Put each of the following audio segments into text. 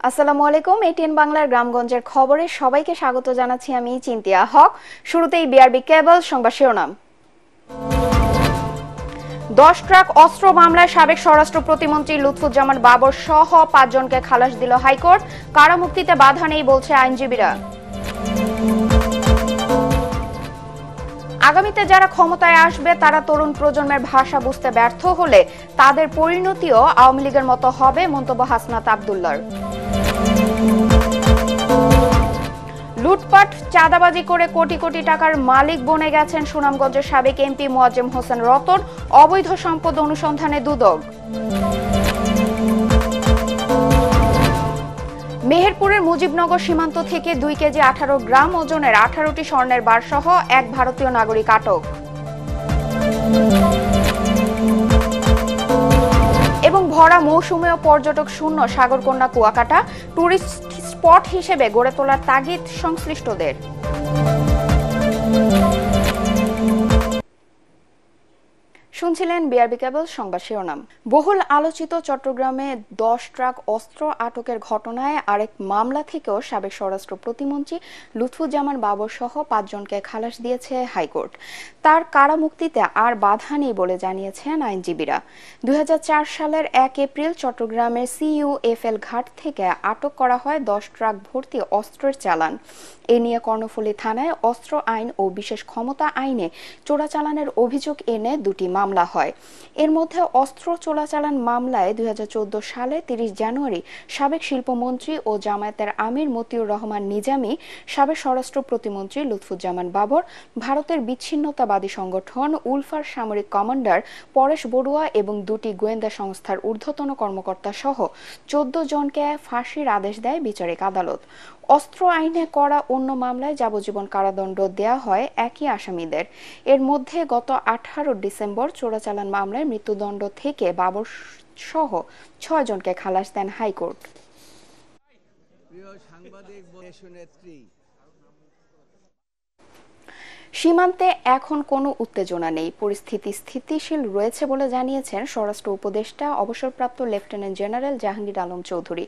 আসসালামু আলাইকুম। এটিএন বাংলার গ্রামগঞ্জের খবরে সবাইকে স্বাগত জানাচ্ছি আমি চিন্তিয়া হক। শুরুতেই বিআরবি কেবল সংবাদ শিরোনাম। 10 ট্রাক অস্ত্র মামলায় সাবেক স্বরাষ্ট্র প্রতিমন্ত্রী লুৎফুজ্জামান বাবর সহ 5 জনকে খালাস দিল হাইকোর্ট। কারামুক্তিতে বাধা নেই বলছে আইনজীবীরা। আগামীতে যারা ক্ষমতায় আসবে তারা তরুণ প্রজন্মের ভাষা বুঝতে ব্যর্থ হলে তাদের পরিণতিও আওয়ামী লীগের মতো হবে, মন্তব্য হাসনাত আব্দুল্লাহর। লুটপাট চাঁদাবাজি করে কোটি কোটি টাকার মালিক বনে গেছেন সুনামগঞ্জের সাবেক এমপি মোয়াজ্জেম হোসেন রতন। অবৈধ সম্পদ অনুসন্ধানে দুদক। মেহেরপুরের মুজিবনগর সীমান্ত থেকে 2 কেজি 18 গ্রাম ওজনের 18টি স্বর্ণের বার সহ এক ভারতীয় নাগরিক আটক। এবং ভরা মৌসুমেও পর্যটক শূন্য সাগরকন্যা কুয়াকাটা, টুরিস্ট স্পট হিসেবে গড়ে তোলার তাগিদ সংশ্লিষ্টদের। শুনছিলেন বিআরবি কেবল সংবাদ শিরোনাম। বহুল আলোচিত চট্টগ্রামে 10 ট্রাক অস্ত্র আটকের ঘটনায় আরেক মামলা থেকেও সাবেক স্বরাষ্ট্র প্রতিমন্ত্রী লুৎফুজ্জামান বাবর সহ 5 জনকে খালাস দিয়েছে হাইকোর্ট। তার কারামুক্তিতে আর বাধা নেই বলে জানিয়েছেন আইনজীবীরা। 2004 সালের 1 এপ্রিল চট্টগ্রামের CUFL ঘাট থেকে আটক করা হয় 10 ট্রাক ভর্তি অস্ত্রের চালান। এ নিয়ে কর্ণফুলী থানায় অস্ত্র আইন ও বিশেষ ক্ষমতা আইনে চোরাচালানের অভিযোগ এনে 2টি মামলা হয়। এর মধ্যে অস্ত্র চোরাচালান মামলায় 2014 সালে 30 জানুয়ারি সাবেক শিল্পমন্ত্রী ও জামায়াতের আমির মতিউর রহমান নিজামী, সাবেক স্বরাষ্ট্র প্রতিমন্ত্রী লুৎফুজ্জামান বাবর, ভারতের বিচ্ছিন্নতাবাদী সংগঠন উলফার সামরিক কমান্ডার পরেশ বড়ুয়া এবং 2টি গোয়েন্দা সংস্থার ঊর্ধ্বতন কর্মকর্তা সহ 14 জনকে ফাঁসির আদেশ দেয় বিচারিক আদালত। অস্ত্র আইনে করা অন্য মামলায় যাবজ্জীবন কারাদণ্ড দেয়া হয় একই আসামিদের। এর মধ্যে গত 18 ডিসেম্বর চোরাচালান মামলায় মৃত্যুদণ্ড থেকে বাবর সহ 6 জনকে খালাস দেন হাইকোর্ট। সীমান্তে এখন কোনো উত্তেজনা নেই, পরিস্থিতি স্থিতিশীল রয়েছে বলে জানিয়েছেন স্বরাষ্ট্র উপদেষ্টা অবসরপ্রাপ্ত লেফটেন্যান্ট জেনারেল জাহাঙ্গীর আলম চৌধুরী।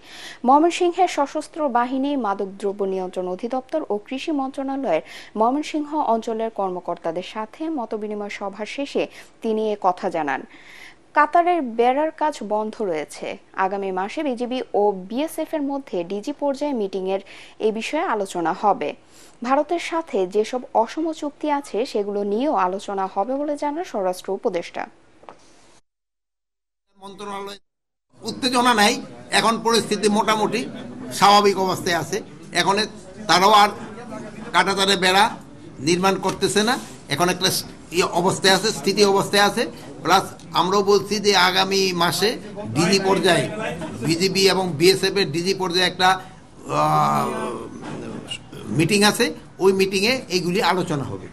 ময়মনসিংহের সশস্ত্র বাহিনী, মাদকদ্রব্য নিয়ন্ত্রণ অধিদপ্তর ও কৃষি মন্ত্রণালয়ের ময়মনসিংহ অঞ্চলের কর্মকর্তাদের সাথে মতবিনিময় সভা শেষে তিনি এ কথা জানান। কাতারের বেড়ার কাজ বন্ধ রয়েছে। আগামী মাসে বিজিবি ও বিএসএফ এর মধ্যে ডিজি পর্যায়ে মিটিংয়ের এ বিষয়ে আলোচনা হবে। ভারতের সাথে যেসব অসম চুক্তি আছে সেগুলো নিয়েও আলোচনা হবে বলে জানান স্বরাষ্ট্র উপদেষ্টা। মন্ত্রণালয় উত্তেজনা নাই, এখন পরিস্থিতি মোটামুটি স্বাভাবিক অবস্থায় আছে। এখন তারাও আর কাঁটাতারে বেড়া নির্মাণ করতেছে না, এখন একটা অবস্থায় আছে, স্থিতি অবস্থায় আছে। প্লাস আমরাও বলছি যে আগামী মাসে ডিজি পর্যায়ে বিজিবি এবং বিএসএফ এর ডিজি পর্যায়ে একটা মিটিং আছে, ওই মিটিংয়ে এইগুলি আলোচনা হবে।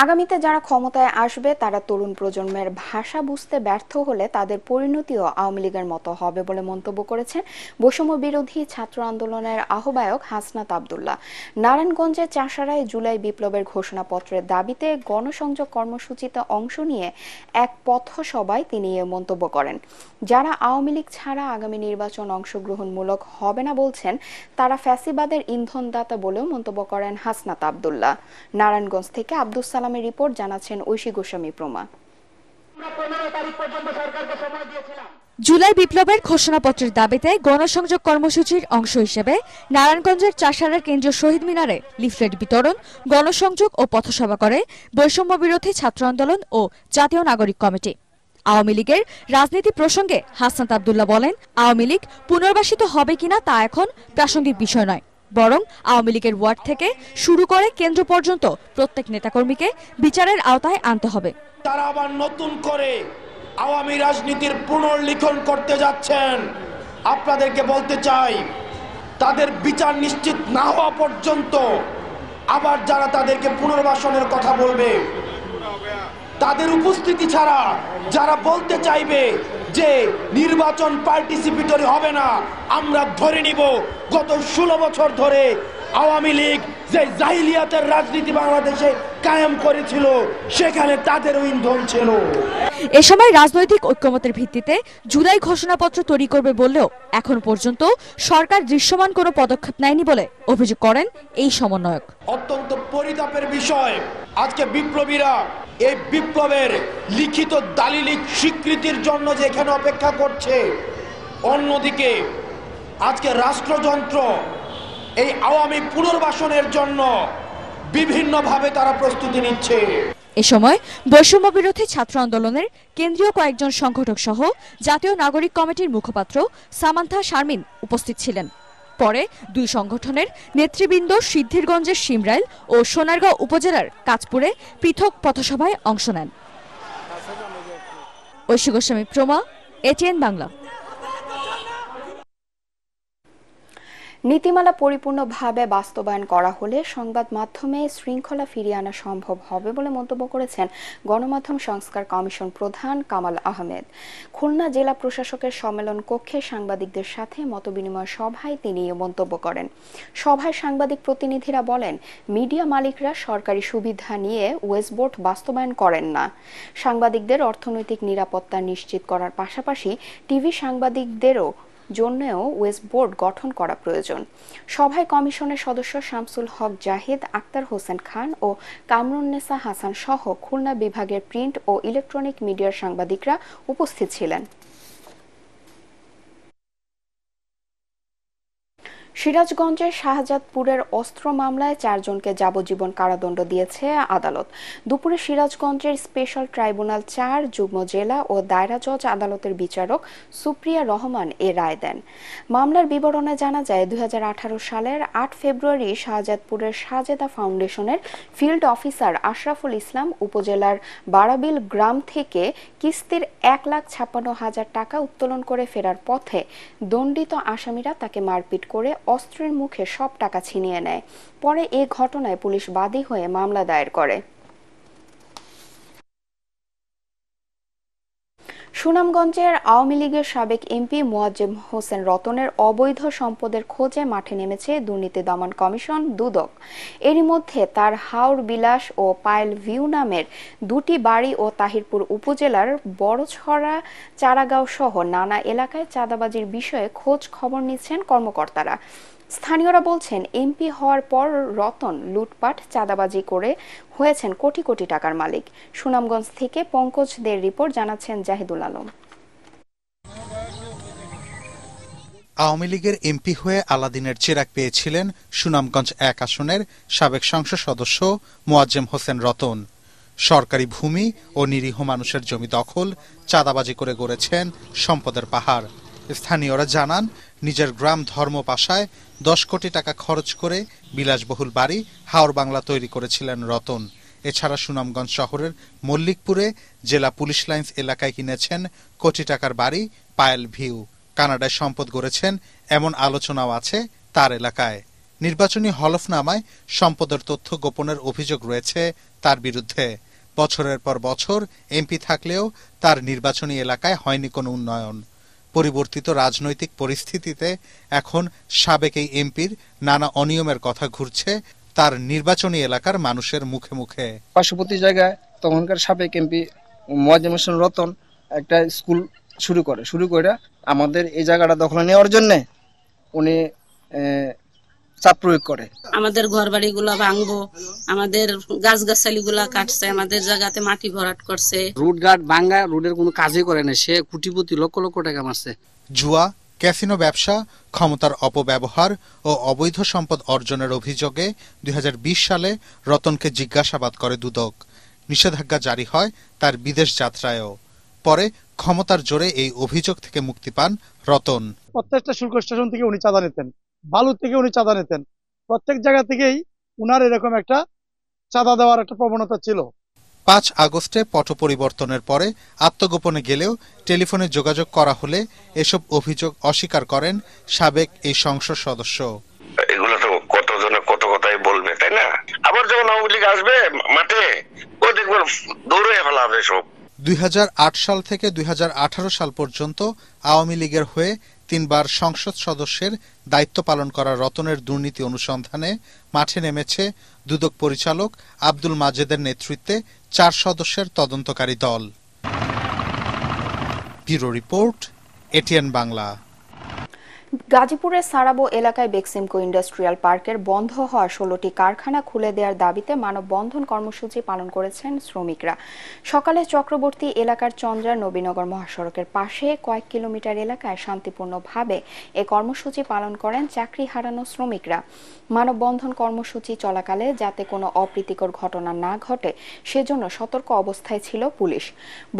আগামীতে যারা ক্ষমতায় আসবে তারা তরুণ প্রজন্মের ভাষা বুঝতে ব্যর্থ হলে তাদের পরিণতিও আওয়ামী লীগের মতো হবে বলে মন্তব্য করেছেন বৈষম্য বিরোধী ছাত্র আন্দোলনের আহ্বায়ক হাসনাত আব্দুল্লাহ। নারায়ণগঞ্জের চাষারায় জুলাই বিপ্লবের ঘোষণাপত্রের দাবিতে গণসংযোগ কর্মসূচিতে অংশ নিয়ে এক পথসভায় তিনি এ মন্তব্য করেন। যারা আওয়ামী লীগ ছাড়া আগামী নির্বাচন অংশগ্রহণমূলক হবে না বলছেন তারা ফ্যাসিবাদের ইন্ধনদাতা বলেও মন্তব্য করেন হাসনাত আব্দুল্লাহ। নারায়ণগঞ্জ থেকে আব্দুল সালামের রিপোর্ট, জানাচ্ছেন ঐশী গোস্বামী প্রমা। জুলাই বিপ্লবের ঘোষণাপত্রের দাবিতে গণসংযোগ কর্মসূচির অংশ হিসেবে নারায়ণগঞ্জের চাষারার কেন্দ্রীয় শহীদ মিনারে লিফলেট বিতরণ, গণসংযোগ ও পথসভা করে বৈষম্য বিরোধী ছাত্র আন্দোলন ও জাতীয় নাগরিক কমিটি। আওয়ামী লীগের রাজনীতি প্রসঙ্গে হাসনাত আব্দুল্লাহ বলেন, আওয়ামী লীগ পুনর্বাসিত হবে কিনা তা এখন প্রাসঙ্গিক বিষয় নয়, বরং আওয়ামী লীগের ওয়ার্ড থেকে শুরু করে কেন্দ্র পর্যন্ত প্রত্যেক নেতাকর্মীকে বিচারের আওতায় আনতে হবে। তারা আবার নতুন করে আওয়ামী রাজনীতির পুনর্লিখন করতে যাচ্ছেন। আপনাদেরকে বলতে চাই, তাদের বিচার নিশ্চিত না হওয়া পর্যন্ত আবার যারা তাদেরকে পুনর্বাসনের কথা বলবে, তাদের উপস্থিতি ছাড়া যারা বলতে চাইবে যে নির্বাচন পার্টিসিপেটরি হবে না, আমরা ধরে নিব গত 16 বছর ধরে আওয়ামী লীগ যে জাহিলিয়াতের রাজনীতি বাংলাদেশে কায়েম করেছিল সেখানে তাদেরও ইন্ধন ছিল। এ সময় রাজনৈতিক ঐক্যমতের ভিত্তিতে জুলাই ঘোষণাপত্র তৈরি করবে বললেও এখন পর্যন্ত সরকার দৃশ্যমান কোনো পদক্ষেপ নেয়নি বলে অভিযোগ করেন এই সমন্বয়ক। অত্যন্ত পরিতাপের বিষয়, আজকে বিপ্লবীরা এই বিপ্লবের লিখিত দালিলিক স্বীকৃতির জন্য যে এখানে অপেক্ষা করছে, অন্যদিকে আজকে রাষ্ট্রযন্ত্র এই আওয়ামী পুনর্বাসনের জন্য বিভিন্নভাবে তারা প্রস্তুতি নিচ্ছে। এ সময় বৈষম্য বিরোধী ছাত্র আন্দোলনের কেন্দ্রীয় কয়েকজন সংগঠক সহ জাতীয় নাগরিক কমিটির মুখপাত্র সামান্থা শারমিন উপস্থিত ছিলেন। পরে দুই সংগঠনের নেতৃবৃন্দ সিদ্ধিরগঞ্জের শিমরাইল ও সোনারগাঁও উপজেলার কাঁচপুরে পৃথক পথসভায় অংশ নেন। ঐশী গোস্বামী প্রমা, এটিএন বাংলা। নীতিমালা পরিপূর্ণভাবে বাস্তবায়ন করা হলে সংবাদ মাধ্যমে শৃঙ্খলা ফিরিয়ে আনা সম্ভব হবে বলে মন্তব্য করেছেন গণমাধ্যম সংস্কার কমিশন প্রধান কামাল আহমেদ। খুলনা জেলা প্রশাসকের সম্মেলন কক্ষে সাংবাদিকদের সাথে মতবিনিময় সভায় তিনি এই মন্তব্য করেন। সভায় সাংবাদিক প্রতিনিধিরা বলেন, মিডিয়া মালিকরা সরকারি সুবিধা নিয়ে ওয়েস্টবোর্ড বাস্তবায়ন করেন না। সাংবাদিকদের অর্থনৈতিক নিরাপত্তা নিশ্চিত করার পাশাপাশি টিভি সাংবাদিকদেরও জন্যও ওয়েস্টবোর্ড গঠন করা প্রয়োজন। সভায় কমিশনের সদস্য শামসুল হক জাহিদ, আক্তার হোসেন খান ও কামরুন্নেসা হাসান সহ খুলনা বিভাগের প্রিন্ট ও ইলেকট্রনিক মিডিয়ার সাংবাদিকরা উপস্থিত ছিলেন। সিরাজগঞ্জের শাহজাদপুরের অস্ত্র মামলায় 4 জনকে যাবজ্জীবন কারাদণ্ড দিয়েছে আদালত। দুপুরে সিরাজগঞ্জের স্পেশাল ট্রাইব্যুনাল 4 যুগ্ম জেলা ও দায়রা জজ আদালতের বিচারক সুপ্রিয়া রহমান এ রায় দেন। মামলার বিবরণে জানা যায়, 2018 সালের 8 ফেব্রুয়ারি শাহজাদপুরের সাজেদা ফাউন্ডেশনের ফিল্ড অফিসার আশরাফুল ইসলাম উপজেলার বারাবিল গ্রাম থেকে কিস্তির 1,56,000 টাকা উত্তোলন করে ফেরার পথে দণ্ডিত আসামিরা তাকে মারপিট করে অস্ত্রের মুখে সব টাকা ছিনিয়ে নেয়। পরে এ ঘটনায় পুলিশ বাদী হয়ে মামলা দায়ের করে। সুনামগঞ্জের আওয়ামী লীগের সাবেক এমপি মোয়াজ্জেম হোসেন রতনের অবৈধ সম্পদের খোঁজে মাঠে নেমেছে দুর্নীতি দমন কমিশন দুদক। এরই মধ্যে তার হাওর বিলাস ও পায়েল ভিউ নামের 2টি বাড়ি ও তাহিরপুর উপজেলার বড়ছড়া, চারাগাঁও সহ নানা এলাকায় চাঁদাবাজির বিষয়ে খোঁজ খবর নিচ্ছেন কর্মকর্তারা। স্থানীয়রা বলছেন, এমপি হওয়ার পর রতন লুটপাট, চাঁদাবাজি করে হয়েছেন কোটি কোটি টাকার মালিক। সুনামগঞ্জ থেকে পঙ্কজ দের রিপোর্ট, জানাচ্ছেন জাহিদুল আলম। আওয়ামী লীগের এমপি হয়ে আলাদিনের চিরাগ পেয়েছিলেন সুনামগঞ্জ 1 আসনের সাবেক সংসদ সদস্য মোয়াজ্জেম হোসেন রতন। সরকারি ভূমি ও নিরীহ মানুষের জমি দখল, চাঁদাবাজি করে গড়েছেন সম্পদের পাহাড়। স্থানীয়রা জানান, নিজের গ্রাম ধর্মপাশায় 10 কোটি টাকা খরচ করে বিলাসবহুল বাড়ি হাওর বাংলা তৈরি করেছিলেন রতন। এছাড়া সুনামগঞ্জ শহরের মল্লিকপুরে জেলা পুলিশ লাইন্স এলাকায় কিনেছেন কোটি টাকার বাড়ি পায়েল ভিউ। কানাডায় সম্পদ গড়েছেন এমন আলোচনাও আছে তার এলাকায়। নির্বাচনী হলফনামায় সম্পদের তথ্য গোপনের অভিযোগ রয়েছে তার বিরুদ্ধে। বছরের পর বছর এমপি থাকলেও তার নির্বাচনী এলাকায় হয়নি কোনো উন্নয়ন। পরিবর্তিত রাজনৈতিক পরিস্থিতিতে এখন সাবেক এই এমপির নানা অনিয়মের কথা ঘুরছে তার নির্বাচনী এলাকার মানুষের মুখে মুখে। পার্শ্ববর্তী জায়গায় তখনকার সাবেক এমপি মোয়াজ্জেম হোসেন রতন একটা স্কুল শুরু করে আমাদের এই জায়গাটা দখলে নেওয়ার জন্য উনি চাপ প্রয়োগ করে। আমাদের ঘর বাড়িগুলা ভাঙবো, আমাদের গাছগাছালি গুলা কাটছে, আমাদের জায়গাতে মাটি ভরাট করছে। রুট ঘাট ভাঙা, রোডের কোনো কাজই করে না, সে কোটিপতি লক্ষ লক্ষ টাকা মারছে। জুয়া, ক্যাসিনো ব্যবসা, ক্ষমতার অপব্যবহার ও অবৈধ সম্পদ অর্জনের অভিযোগে 2020 সালে রতনকে জিজ্ঞাসাবাদ করে দুদক। নিষেধাজ্ঞা জারি হয় তার বিদেশ যাত্রায়ও। পরে ক্ষমতার জোরে এই অভিযোগ থেকে মুক্তি পান রতন। প্রত্যেকটা শুল্ক স্টেশন থেকে উনি চাঁদা নিতেন, বালুর থেকে উনি চাঁদা নিতেন, প্রত্যেক জায়গা থেকেই উনার এরকম একটা চাঁদা দেওয়ার একটা প্রবণতা ছিল। 5 আগস্টে পট পরিবর্তনের পরে আত্মগোপনে গেলেও টেলিফোনে যোগাযোগ করা হলে এসব অভিযোগ অস্বীকার করেন সাবেক এই সংসদ সদস্য। এগুলো তো কতজনে কত কথাই বলবে, তাই না? আবার যখন আওয়ামী লীগ আসবে মাঠে, ও দেখবেন দৌড়ে ফেলা হবে সব। 2008 সাল থেকে 2018 সাল পর্যন্ত আওয়ামী লীগের হয়ে 3 বার সংসদ সদস্যের দায়িত্ব পালন করা রতনের দুর্নীতি অনুসন্ধানে মাঠে নেমেছে দুদক পরিচালক আব্দুল মাজেদের নেতৃত্বে 4 সদস্যের তদন্তকারী দল। Bureau report, ATN Bangla. গাজীপুরের সারাবো এলাকায় বেক্সিমকো ইন্ডাস্ট্রিয়াল পার্কের বন্ধ হওয়া 16টি কারখানা খুলে দেওয়ার দাবিতে মানববন্ধন কর্মসূচি পালন করেছেন শ্রমিকরা। সকালে চক্রবর্তী এলাকার চন্দ্রা নবীনগর মহাসড়কের পাশে কয়েক কিলোমিটার এলাকায় শান্তিপূর্ণভাবে এ কর্মসূচি পালন করেন চাকরি হারানো শ্রমিকরা। মানববন্ধন কর্মসূচি চলাকালে যাতে কোনো অপ্রীতিকর ঘটনা না ঘটে সেজন্য সতর্ক অবস্থায় ছিল পুলিশ।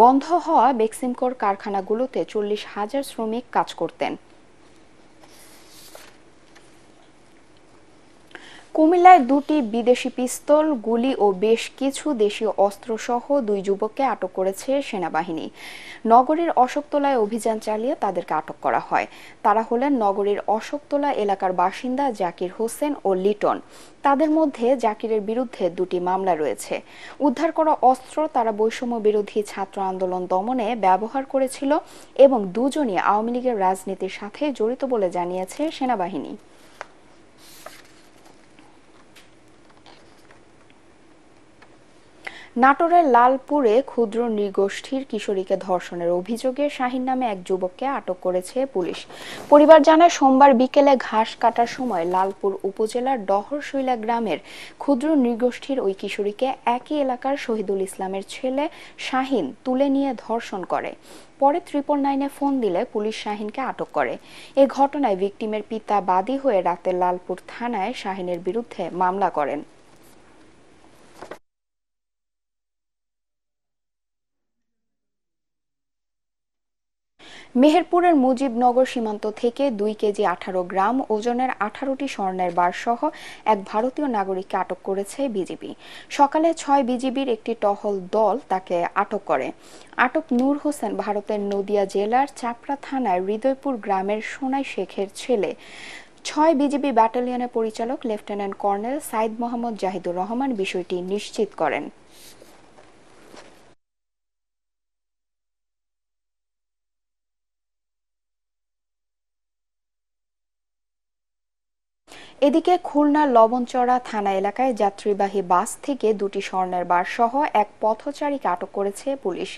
বন্ধ হওয়া বেক্সিমকোর কারখানাগুলোতে 40,000 শ্রমিক কাজ করতেন। কুমিল্লায় 2টি বিদেশি পিস্তল, গুলি ও বেশ কিছু দেশীয় অস্ত্রসহ 2 যুবককে আটক করেছে সেনাবাহিনী। নগরীর অশোকতলায় অভিযান চালিয়ে তাদেরকে আটক করা হয়। তারা হলেন নগরীর অশোকতলা এলাকার বাসিন্দা জাকির হোসেন ও লিটন। তাদের মধ্যে জাকিরের বিরুদ্ধে 2টি মামলা রয়েছে। উদ্ধার করা অস্ত্র তারা বৈষম্য বিরোধী ছাত্র আন্দোলন দমনে ব্যবহার করেছিল এবং দুজনই আওয়ামী লীগের রাজনীতির সাথে জড়িত বলে জানিয়েছে সেনাবাহিনী। নাটোরের লালপুরে ক্ষুদ্র নৃগোষ্ঠীর কিশোরীকে ধর্ষণের অভিযোগে শাহিন নামে এক যুবককে আটক করেছে পুলিশ। পরিবার জানায় সোমবার বিকেলে ঘাস কাটার সময় লালপুর উপজেলার ডহরশৈলা গ্রামের ক্ষুদ্র নৃগোষ্ঠীর ওই কিশোরীকে একই এলাকার শহীদুল ইসলামের ছেলে শাহিন তুলে নিয়ে ধর্ষণ করে। পরে 999-এ ফোন দিলে পুলিশ শাহিনকে আটক করে। এ ঘটনায় ভিকটিমের পিতা বাদী হয়ে রাতে লালপুর থানায় শাহিনের বিরুদ্ধে মামলা করেন। মেহেরপুরের মুজিবনগর সীমান্ত থেকে 2 কেজি 18 গ্রাম ওজনের 18টি স্বর্ণের বার সহ এক ভারতীয় নাগরিককে আটক করেছে বিজিবি। সকালে 6 বিজিবির একটি টহল দল তাকে আটক করে। আটক নূর হোসেন ভারতের নদিয়া জেলার চাপড়া থানার হৃদয়পুর গ্রামের সোনাই শেখের ছেলে। 6 বিজিবি ব্যাটালিয়নের পরিচালক লেফটেন্যান্ট কর্নেল সাইদ মোহাম্মদ জাহিদুর রহমান বিষয়টি নিশ্চিত করেন। এদিকে খুলনার লবণচড়া থানা এলাকায় যাত্রীবাহী বাস থেকে 2টি স্বর্ণের বার সহ এক পথচারীকে আটক করেছে পুলিশ।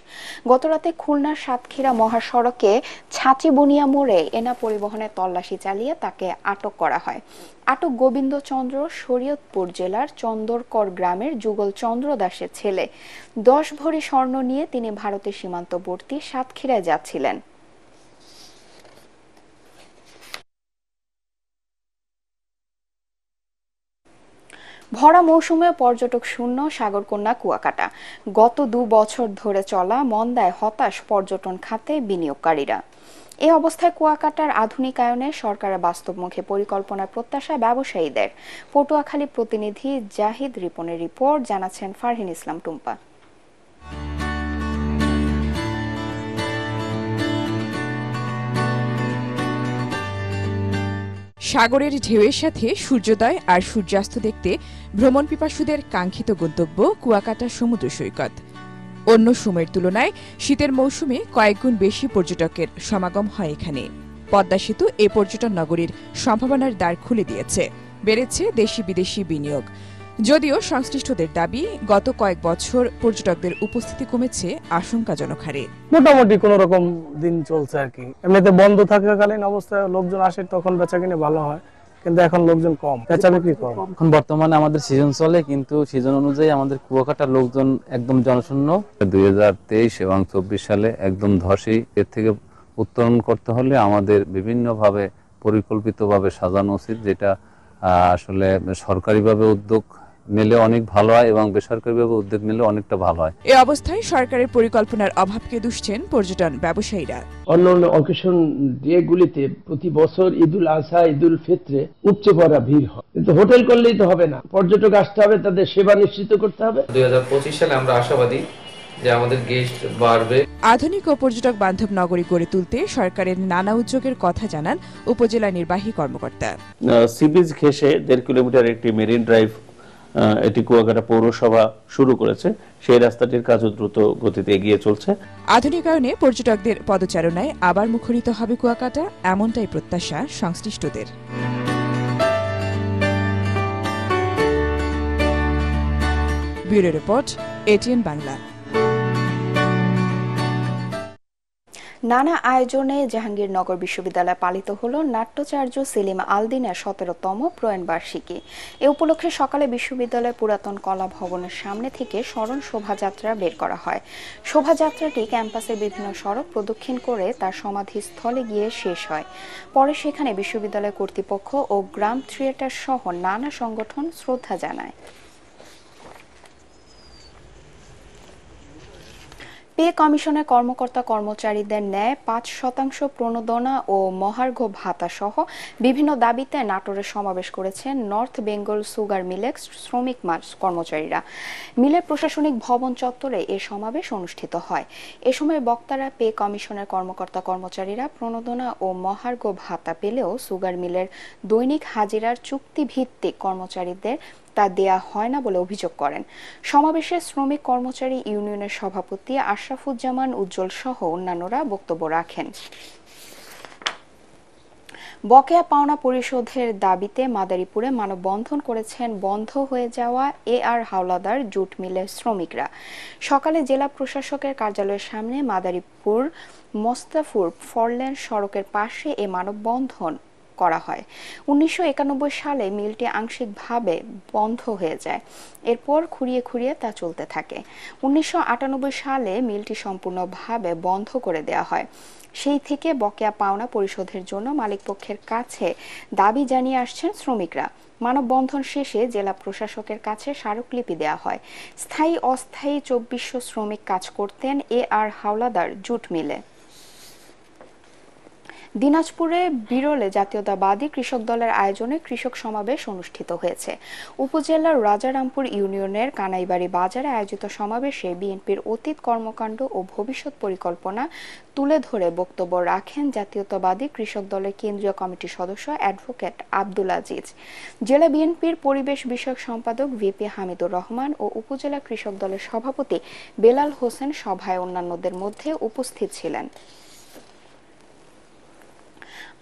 গতরাতে খুলনার সাতক্ষীরা মহাসড়কে ছাচিবুনিয়া মোড়ে এনা পরিবহনের তল্লাশি চালিয়ে তাকে আটক করা হয়। আটক গোবিন্দ চন্দ্র শরীয়তপুর জেলার চন্দরকর গ্রামের যুগল চন্দ্র দাসের ছেলে। 10 ভরি স্বর্ণ নিয়ে তিনি ভারতের সীমান্তবর্তী সাতক্ষীরায় যাচ্ছিলেন। ভরা মৌসুমে পর্যটক শূন্য সাগরকন্যা কুয়াকাটা। গত 2 বছর ধরে চলা মন্দায় হতাশ পর্যটন খাতে বিনিয়োগকারীরা। এই অবস্থায় কুয়াকাটার আধুনিকায়নে সরকারের বাস্তবমুখী পরিকল্পনার প্রত্যাশা ব্যবসায়ীদের। পটুয়াখালী প্রতিনিধি জাহিদ রিপনের রিপোর্ট, জানাচ্ছেন ফারহিন ইসলাম টুম্পা। সাগরের ঢেউয়ের সাথে সূর্যোদয় আর সূর্যাস্ত দেখতে ভ্রমণ পিপাসুদের কাঙ্ক্ষিত গন্তব্য কুয়াকাটা সমুদ্র সৈকত। অন্য সময়ের তুলনায় শীতের মৌসুমে কয়েকগুণ বেশি পর্যটকের সমাগম হয় এখানে। পদ্মা সেতু এ পর্যটন নগরীর সম্ভাবনার দ্বার খুলে দিয়েছে। বেড়েছে দেশি বিদেশি বিনিয়োগ। যদিও সংশ্লিষ্টদের দাবি, গত কয়েক বছর পর্যটকদের উপস্থিতি কমেছে আশঙ্কাজনক হারে। মোটামুটি কোন রকম দিন চলছে আর কি। এমনিতে বন্ধ থাকাকালীন অবস্থায় লোকজন আসে, তখন বেচাকিনি ভালো হয়, কিন্তু এখন লোকজন কম, বেচা বিক্রি কম। এখন বর্তমানে আমাদের সিজন চলে, কিন্তু সিজন অনুযায়ী আমাদের কুয়াকাটার লোকজন একদম জনশূন্য। 2023 এবং 24 সালে একদম ধসই। এর থেকে উত্তরণ করতে হলে আমাদের বিভিন্নভাবে পরিকল্পিতভাবে সাজানো উচিত, যেটা আসলে সরকারিভাবে উদ্যোগ নিলে অনেক ভালো হয় এবং বেসরকারিভাবে উদ্যোগ নিলে অনেকটা ভালো হয়। এই অবস্থায় সরকারের পরিকল্পনার অভাবকে দুষছেন পর্যটন ব্যবসায়ীরা। অন্যান্য অকেশন ডেগুলিতে প্রতি বছর ঈদুল আজহা, ঈদুল ফিতরে উপচে পড়া ভিড় হয়, কিন্তু হোটেল করলেই তো হবে না, পর্যটক আসতে হবে, তাদের সেবা নিশ্চিত করতে হবে। 2025 সালে আমরা আশাবাদী যে আমাদের গেস্ট বাড়বে। আধুনিক ও পর্যটক বান্ধব নগরী গড়ে তুলতে সরকারের নানা উদ্যোগের কথা জানান উপজেলা নির্বাহী কর্মকর্তা। সি বিচ ঘেঁষে 1.5 কিলোমিটার একটি মেরিন ড্রাইভ এটি কুয়াকাটা পৌরসভা শুরু করেছে। সেই রাস্তাটির কাজ দ্রুত গতিতে এগিয়ে চলছে। আধুনিকায়নে পর্যটকদের পদচারণায় আবার মুখরিত হবে কুয়াকাটা, এমনটাই প্রত্যাশা সংশ্লিষ্টদের। Bureau report, ATN Bangla. নানা আয়োজনে জাহাঙ্গীরনগর বিশ্ববিদ্যালয়ে পালিত হলো নাট্যাচার্য সেলিম আলদিনের 17তম প্রয়াণবার্ষিকী। এ উপলক্ষে সকালে বিশ্ববিদ্যালয়ের পুরাতন কলা ভবনের সামনে থেকে স্মরণ শোভাযাত্রা বের করা হয়। শোভাযাত্রাটি ক্যাম্পাসের বিভিন্ন সড়ক প্রদক্ষিণ করে তার সমাধিস্থলে গিয়ে শেষ হয়। পরে সেখানে বিশ্ববিদ্যালয় কর্তৃপক্ষ ও গ্রাম থিয়েটার সহ নানা সংগঠন শ্রদ্ধা জানায়। পে কমিশনের কর্মকর্তা কর্মচারীদের ন্যায় ৫% প্রণোদনা ও মহার্ঘ ভাতা সহ বিভিন্ন দাবিতে নাটোরে সমাবেশ করেছেন নর্থ বেঙ্গল সুগার মিলের শ্রমিক কর্মচারীরা। মিলের প্রশাসনিক ভবন চত্বরে এ সমাবেশ অনুষ্ঠিত হয়। এ সময় বক্তারা পে কমিশনের কর্মকর্তা কর্মচারীরা প্রণোদনা ও মহার্ঘ ভাতা পেলেও সুগার মিলের দৈনিক হাজিরার চুক্তিভিত্তিক কর্মচারীদের তা দেয়া হয় না বলে অভিযোগ করেন। সমাবেশে শ্রমিক কর্মচারী ইউনিয়নের সভাপতি আশরাফুজ্জামান উজ্জ্বল সহ অন্যান্যরা বক্তব্য রাখেন। বকেয়া পাওনা পরিশোধের দাবিতে মাদারীপুরে মানববন্ধন করেছেন বন্ধ হয়ে যাওয়া AR হাওলাদার জুট মিলের শ্রমিকরা। সকালে জেলা প্রশাসকের কার্যালয়ের সামনে মাদারীপুর মোস্তাফুর ফরলেন সড়কের পাশে এ মানববন্ধন করা হয়। 1991 সালে মিলটি আংশিকভাবে বন্ধ হয়ে যায়। এরপর খুঁড়িয়ে খুঁড়িয়ে তা চলতে থাকে। 1998 সালে মিলটি সম্পূর্ণভাবে বন্ধ করে দেওয়া হয়। সেই থেকে বকেয়া পাওনা পরিশোধের জন্য মালিকপক্ষের কাছে দাবি জানিয়ে আসছেন শ্রমিকরা। মানববন্ধন শেষে জেলা প্রশাসকের কাছে স্মারকলিপি দেওয়া হয়। স্থায়ী অস্থায়ী 2400 শ্রমিক কাজ করতেন AR হাওলাদার জুট মিলে। দিনাজপুরে বিরলে জাতীয়তাবাদী কৃষক দলের আয়োজনে কৃষক সমাবেশ অনুষ্ঠিত হয়েছে। উপজেলার রাজারামপুর ইউনিয়নের কানাইবাড়ি বাজারে আয়োজিত সমাবেশে বিএনপির অতীত কর্মকাণ্ড ও ভবিষ্যৎ পরিকল্পনা তুলে ধরে বক্তব্য রাখেন জাতীয়তাবাদী কৃষক দলের কেন্দ্রীয় কমিটির সদস্য অ্যাডভোকেট আব্দুল আজিজ। জেলা বিএনপির পরিবেশ বিষয়ক সম্পাদক VP হামিদুর রহমান ও উপজেলা কৃষক দলের সভাপতি বেলাল হোসেন সভায় অন্যান্যদের মধ্যে উপস্থিত ছিলেন।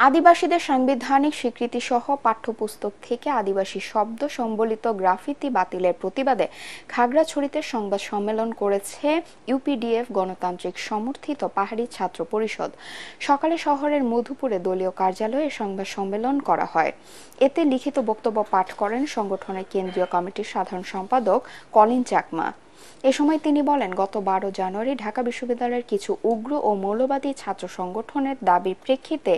আদিবাসীদের সাংবিধানিক স্বীকৃতি সহ পাঠ্যপুস্তক থেকে আদিবাসী শব্দ সম্বলিত গ্রাফিতি বাতিলের প্রতিবাদে খাগড়াছড়িতে সংবাদ সম্মেলন করেছে UPDF গণতান্ত্রিক সমর্থিত পাহাড়ি ছাত্র পরিষদ। সকালে শহরের মধুপুরে দলীয় কার্যালয়ে সংবাদ সম্মেলন করা হয়। এতে লিখিত বক্তব্য পাঠ করেন সংগঠনের কেন্দ্রীয় কমিটির সাধারণ সম্পাদক কলিন চাকমা। এ সময় তিনি বলেন, গত 12 জানুয়ারি ঢাকা বিশ্ববিদ্যালয়ের কিছু উগ্র ও মৌলবাদী ছাত্র সংগঠনের দাবির প্রেক্ষিতে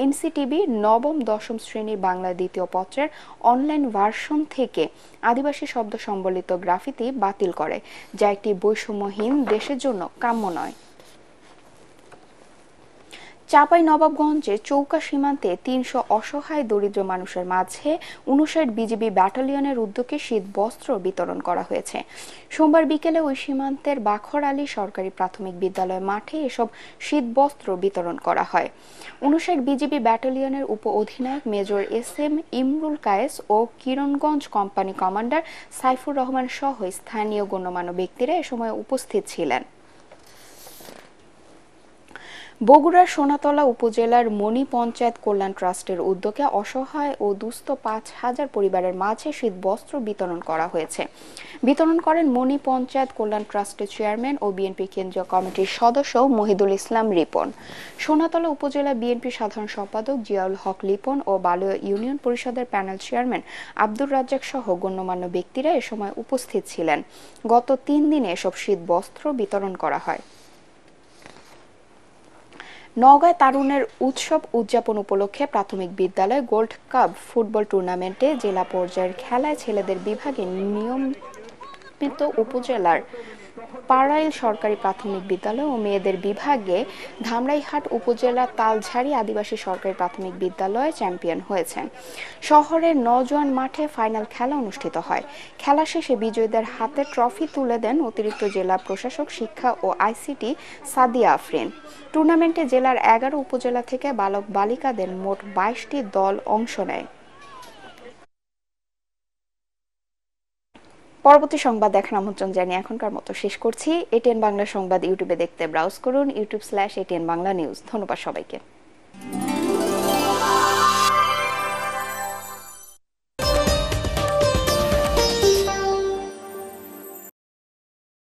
NCTB নবম দশম শ্রেণীর বাংলা দ্বিতীয় পত্রের অনলাইন ভার্সন থেকে আদিবাসী শব্দ সম্বলিত গ্রাফিতি বাতিল করে, যা একটি বৈষম্যহীন দেশের জন্য কাম্য নয়। চাঁপাইনবাবগঞ্জে চৌকা সীমান্তে 300 অসহায় দরিদ্র মানুষের মাঝে 59 বিজিবি ব্যাটালিয়নের উদ্যোগে শীত বস্ত্র বিতরণ করা হয়েছে। সোমবার বিকেলে ওই সীমান্তের বাখর আলী সরকারি প্রাথমিক বিদ্যালয় মাঠে এসব শীত বস্ত্র বিতরণ করা হয়। 59 বিজিবি ব্যাটালিয়নের উপ অধিনায়ক মেজর SM ইমরুল কায়েস ও কিরণগঞ্জ কোম্পানি কমান্ডার সাইফুর রহমান সহ স্থানীয় গণ্যমান্য ব্যক্তিরা এ সময় উপস্থিত ছিলেন। বগুড়ার সোনাতলা উপজেলার মণি পঞ্চায়েত কল্যাণ ট্রাস্টের উদ্যোগে অসহায় ও দুস্থ 5000 পরিবারের মাঝে শীত বস্ত্র বিতরণ করা হয়েছে। বিতরণ করেন মণি পঞ্চায়েত কল্যাণ ট্রাস্টের চেয়ারম্যান ও বিএনপি কেন্দ্রীয় কমিটির সদস্য মহিদুল ইসলাম রিপন। সোনাতলা উপজেলা বিএনপি সাধারণ সম্পাদক জিয়াউল হক লিপন ও বালুয়া ইউনিয়ন পরিষদের প্যানেল চেয়ারম্যান আব্দুর রাজ্জাক সহ গণ্যমান্য ব্যক্তিরা এ সময় উপস্থিত ছিলেন। গত 3 দিনে এসব শীত বস্ত্র বিতরণ করা হয়। নওগাঁয় তারুণের উৎসব উদযাপন উপলক্ষে প্রাথমিক বিদ্যালয় গোল্ড কাপ ফুটবল টুর্নামেন্টে জেলা পর্যায়ের খেলায় ছেলেদের বিভাগে নিয়মিত উপজেলার পাড়াইল সরকারি প্রাথমিক বিদ্যালয় ও মেয়েদের বিভাগে ধামরাইহাট উপজেলা তালঝাড়ি আদিবাসী সরকারি প্রাথমিক বিদ্যালয় চ্যাম্পিয়ন হয়েছে। শহরের নওজোয়ান মাঠে ফাইনাল খেলা অনুষ্ঠিত হয়। খেলা শেষে বিজয়ীদের হাতে ট্রফি তুলে দেন অতিরিক্ত জেলা প্রশাসক শিক্ষা ও ICT সাদিয়া আফরিন। টুর্নামেন্টে জেলার 11 উপজেলা থেকে বালক বালিকাদের মোট 22টি দল অংশ নেয়। পরবর্তী সংবাদ দেখার আমন্ত্রণ জানিয়ে এখনকার মতো শেষ করছি। ATN বাংলা সংবাদ ইউটিউবে দেখতে ব্রাউজ করুন youtube/ATN বাংলা নিউজ। ধন্যবাদ সবাইকে।